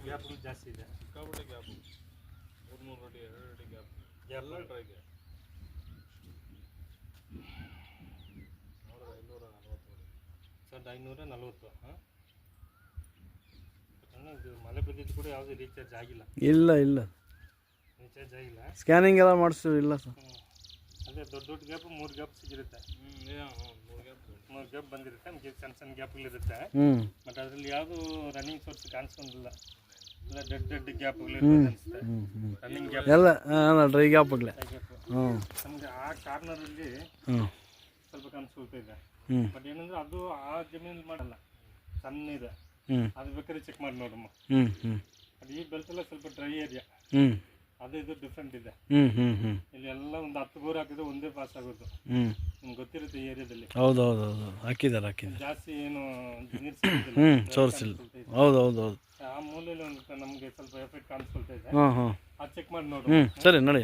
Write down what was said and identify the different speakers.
Speaker 1: ಗ್ಯಾಪ್ಗಳು ಜಾಸ್ತಿ ಇದೆ.
Speaker 2: ಸಿಕ್ಕಾಪಟ್ಟೆ ಗ್ಯಾಪು, 3 ಅಡಿ 2 ಅಡಿ ಗ್ಯಾಪ್ ಎಲ್ಲ ಡ್ರೈಗೆ.
Speaker 1: 1540. ಹಾಂ, ಇದು ಮಳೆ ಬಿದ್ದಿದ್ದು ಕೂಡ ಯಾವುದೇ ರೀಚಾರ್ಜ್ ಆಗಿಲ್ಲ.
Speaker 3: ಇಲ್ಲ
Speaker 1: ರೀಚಾರ್ಜ್ ಆಗಿಲ್ಲ.
Speaker 3: ಸ್ಕ್ಯಾನಿಂಗ್ ಎಲ್ಲ ಮಾಡಿಸಿಲ್ಲ ಸರ್.
Speaker 1: ಅದೇ ದೊಡ್ಡ ಗ್ಯಾಪ್ 3 ಗ್ಯಾಪ್ ಸಿಗಿರುತ್ತೆ. 3 ಗ್ಯಾಪ್ ಬಂದಿರುತ್ತೆ. ನಮಗೆ ಸಣ್ಣ ಗ್ಯಾಪ್ಗಳಿರುತ್ತೆ. ಬಟ್ ಅದರಲ್ಲಿ ಯಾವುದು ರನ್ನಿಂಗ್ ಸೋರ್ಸ್ ಕಾಣಿಸ್ಕೊಂಡಿಲ್ಲ. ಎಲ್ಲ ದೊಡ್ಡ ಗ್ಯಾಪ್ಗಳು ಅನಿಸುತ್ತೆ. ರನ್ನಿಂಗ್ ಗ್ಯಾಪ್
Speaker 3: ಎಲ್ಲ ಡ್ರೈ ಗ್ಯಾಪ್ಗಳೇ.
Speaker 1: ನಮಗೆ ಆ ಕಾರ್ನರಲ್ಲಿ ಸ್ವಲ್ಪ ಕಾಣಿಸ್ಕೊಳ್ತಾ ಇದೆ. ಬಟ್ ಏನಂದ್ರೆ ಅದು ಆ ಜಮೀನಲ್ಲಿ ಮಾಡಲ್ಲ, ಸಣ್ಣ ಇದೆ. ಅದು ಬೇಕಾದ್ರೆ ಚೆಕ್ ಮಾಡಿ ನೋಡಮ್ಮ. ಅದು ಈ ಬೆಲ್ಟ್ ಎಲ್ಲ ಸ್ವಲ್ಪ ಡ್ರೈ ಏರಿಯಾ, ಅದು ಇದು ಡಿಫ್ರೆಂಟ್ ಇದೆ. ಇಲ್ಲಿ ಎಲ್ಲ ಒಂದು 10 ಬೋರ್ ಹಾಕಿದ್ರೆ ಒಂದೇ ಪಾಸ್ ಆಗೋದು. ನಿಮ್ಗೆ ಗೊತ್ತಿರುತ್ತೆ ಈ ಏರಿಯಾದಲ್ಲಿ.
Speaker 3: ಹೌದೌದು ಹಾಕಿದ್ದಾರೆ
Speaker 1: ಜಾಸ್ತಿ ಏನು ನೀರು
Speaker 3: ಸೋರ್ಸಿಲ್ಲ. ಹೌದೌದು
Speaker 1: ಆ ಮೂಲೆಯಲ್ಲಿ ಒಂದು ನಮಗೆ ಸ್ವಲ್ಪ ಎಫೆಕ್ಟ್ ಕಾಣಿಸ್ಕೊಳ್ತಾ ಇದೆ.
Speaker 3: ಹಾಂ
Speaker 1: ಅದು ಚೆಕ್ ಮಾಡಿ ನೋಡು.
Speaker 3: ಸರಿ, ನೋಡಿ.